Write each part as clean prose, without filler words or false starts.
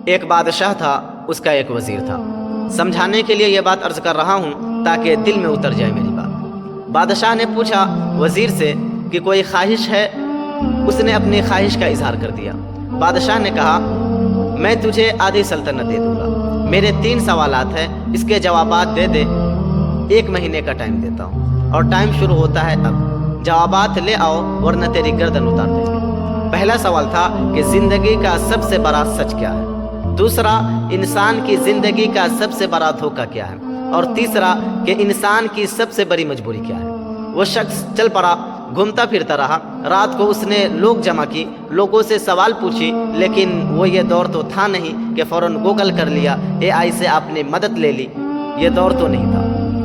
ایک بادشاہ تھا، اس کا ایک وزیر تھا۔ سمجھانے کے لیے یہ بات عرض کر رہا ہوں تاکہ دل میں اتر جائے میری بات۔ بادشاہ نے پوچھا وزیر سے کہ کوئی خواہش ہے؟ اس نے اپنی خواہش کا اظہار کر دیا۔ بادشاہ نے کہا میں تجھے آدھی سلطنت دے دوں گا، میرے 3 سوالات ہیں، اس کے جوابات دے دے، 1 مہینے کا ٹائم دیتا ہوں، اور ٹائم شروع ہوتا ہے اب۔ جوابات لے آؤ ورنہ تیری گردن اتار دیں گے۔ پہلا سوال تھا کہ زندگی کا سب سے بڑا سچ کیا ہے؟ دوسرا، انسان کی زندگی کا سب سے بڑا دھوکہ کیا ہے؟ اور تیسرا کہ انسان کی سب سے بڑی مجبوری کیا ہے؟ وہ شخص چل پڑا، گھومتا پھرتا رہا۔ رات کو اس نے لوگ جمع کی، لوگوں سے سوال پوچھی، لیکن وہ یہ دور تو تھا نہیں کہ فوراً گوگل کر لیا، AI سے آپ نے مدد لے لی۔ یہ دور تو نہیں تھا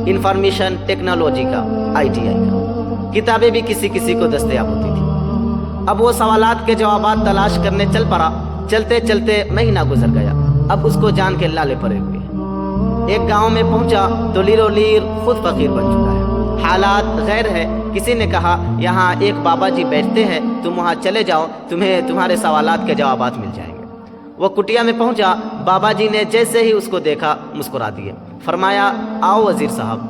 انفارمیشن ٹیکنالوجی کا، ITI کا۔ کتابیں بھی کسی کسی کو دستیاب ہوتی تھی۔ اب وہ سوالات کے جوابات تلاش کرنے چل پڑا۔ چلتے چلتے مہینہ گزر گیا۔ اب اس کو جان کے لالے پڑے ہوئے۔ ایک گاؤں میں پہنچا تو لیرو لیر خود فقیر بن چکا ہے۔ حالات غیر ہے۔ کسی نے کہا یہاں ایک بابا جی بیٹھتے ہیں، تم وہاں چلے جاؤ، تمہیں تمہارے سوالات کے جوابات مل جائیں گے۔ وہ کٹیا میں پہنچا۔ بابا جی نے جیسے ہی اس کو دیکھا مسکرا دیے۔ فرمایا آؤ وزیر صاحب،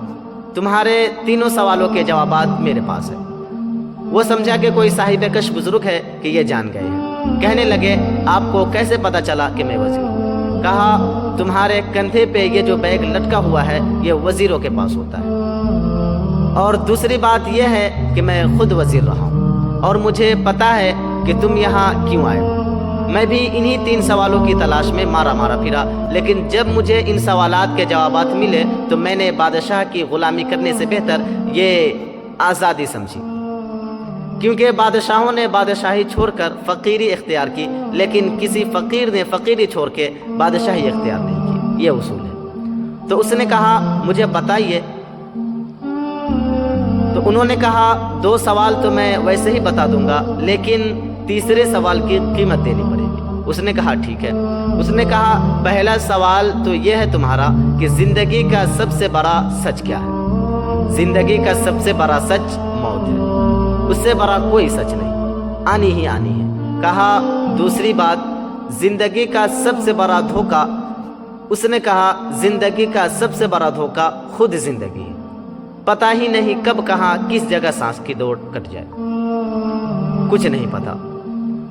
تمہارے 3 سوالوں کے جوابات میرے پاس ہیں۔ وہ سمجھا کہ کوئی صاحب کش بزرگ ہے کہ یہ جان گئے ہیں۔ کہنے لگے آپ کو کیسے پتا چلا کہ میں وزیر ہوں؟ کہا تمہارے کندھے پہ یہ جو بیگ لٹکا ہوا ہے یہ وزیروں کے پاس ہوتا ہے، اور دوسری بات یہ ہے کہ میں خود وزیر رہا ہوں اور مجھے پتا ہے کہ تم یہاں کیوں آئے ہو۔ میں بھی انہی 3 سوالوں کی تلاش میں مارا پھرا، لیکن جب مجھے ان سوالات کے جوابات ملے تو میں نے بادشاہ کی غلامی کرنے سے بہتر یہ آزادی سمجھی، کیونکہ بادشاہوں نے بادشاہی چھوڑ کر فقیری اختیار کی، لیکن کسی فقیر نے فقیری چھوڑ کے بادشاہی اختیار نہیں کی۔ یہ اصول ہے۔ تو اس نے کہا مجھے بتائیے۔ تو انہوں نے کہا 2 سوال تو میں ویسے ہی بتا دوں گا، لیکن تیسرے سوال کی قیمت دینی پڑے گی۔ اس نے کہا ٹھیک ہے۔ اس نے کہا پہلا سوال تو یہ ہے تمہارا کہ زندگی کا سب سے بڑا سچ کیا ہے؟ زندگی کا سب سے بڑا سچ موت ہے، اس سے بڑا کوئی سچ نہیں، آنی ہی آنی ہے۔ کہا دوسری بات زندگی کا سب سے بڑا دھوکہ؟ اس نے کہا زندگی کا سب سے بڑا دھوکہ خود زندگی ہے، پتہ ہی نہیں کب کہاں کس جگہ سانس کی دوڑ کٹ جائے، کچھ نہیں پتا۔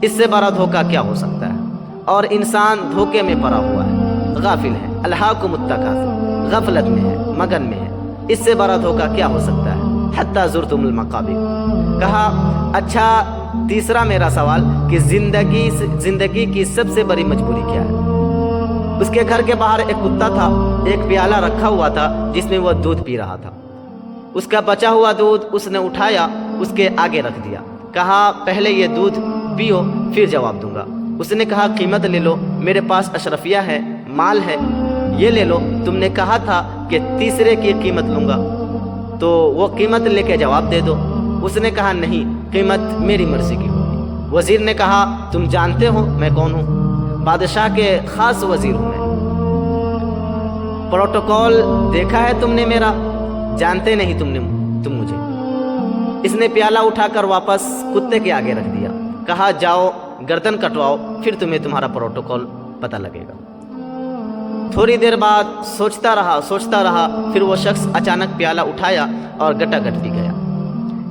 اس سے بڑا دھوکہ کیا ہو سکتا ہے؟ اور انسان دھوکے میں پڑا ہوا ہے، غافل ہے، الہاکم التکاثر، غفلت میں ہے، مگن میں ہے۔ اس سے بڑا دھوکہ کیا ہو سکتا ہے؟ حتی زرتم المقابر۔ کہا اچھا تیسرا میرا سوال کہ زندگی کی سب سے بڑی مجبوری کیا ہے؟ اس کے گھر کے باہر ایک کتا تھا، ایک پیالہ رکھا ہوا تھا جس میں وہ دودھ پی رہا تھا۔ اس کا بچا ہوا دودھ اس نے اٹھایا، اس کے آگے رکھ دیا۔ کہا پہلے یہ دودھ پیو پھر جواب دوں گا۔ اس نے کہا قیمت لے لو، میرے پاس اشرفیہ ہے، مال ہے، یہ لے لو، تم نے کہا تھا کہ تیسرے کی قیمت لوں گا تو وہ قیمت لے کے جواب دے دو۔ اس نے کہا نہیں، قیمت میری مرضی کی ہوگی۔ وزیر نے کہا تم جانتے ہو میں کون ہوں؟ بادشاہ کے خاص وزیر ہوں میں۔ پروٹوکول دیکھا ہے تم نے میرا؟ جانتے نہیں تم مجھے۔ اس نے پیالہ اٹھا کر واپس کتے کے آگے رکھ دیا۔ کہا جاؤ گردن کٹواؤ، پھر تمہیں تمہارا پروٹوکول پتہ لگے گا۔ تھوڑی دیر بعد سوچتا رہا، پھر وہ شخص اچانک پیالہ اٹھایا اور گٹا گٹ پی گیا۔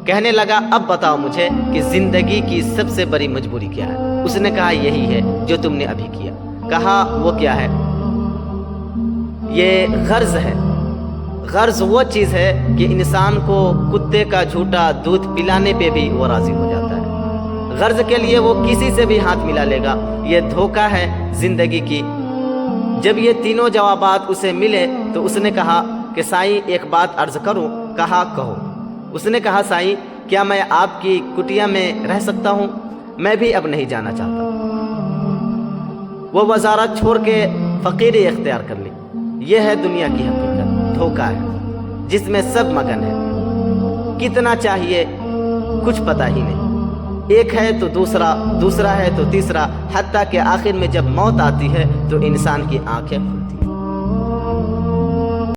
کہنے لگا اب بتاؤ مجھے کہ زندگی کی سب سے بڑی مجبوری کیا ہے؟ اس نے کہا یہی ہے جو تم نے ابھی کیا۔ کہا وہ کیا ہے؟ یہ غرض ہے۔ غرض وہ چیز ہے کہ انسان کو کتے کا جھوٹا دودھ پلانے پہ بھی وہ راضی ہو جاتا ہے۔ غرض کے لیے وہ کسی سے بھی ہاتھ ملا لے گا۔ یہ دھوکہ ہے زندگی کی۔ جب یہ تینوں جوابات اسے ملے تو اس نے کہا کہ سائیں ایک بات عرض کروں؟ کہا کہو۔ اس نے کہا سائیں کیا میں آپ کی کٹیا میں رہ سکتا ہوں؟ میں بھی اب نہیں جانا چاہتا۔ وہ وزارت چھوڑ کے فقیری اختیار کر لی۔ یہ ہے دنیا کی حقیقت، دھوکہ ہے جس میں سب مگن ہے۔ کتنا چاہیے کچھ پتہ ہی نہیں، ایک ہے تو دوسرا ہے تو تیسرا، حتیٰ کہ آخر میں جب موت آتی ہے تو انسان کی آنکھیں کھلتی ہیں۔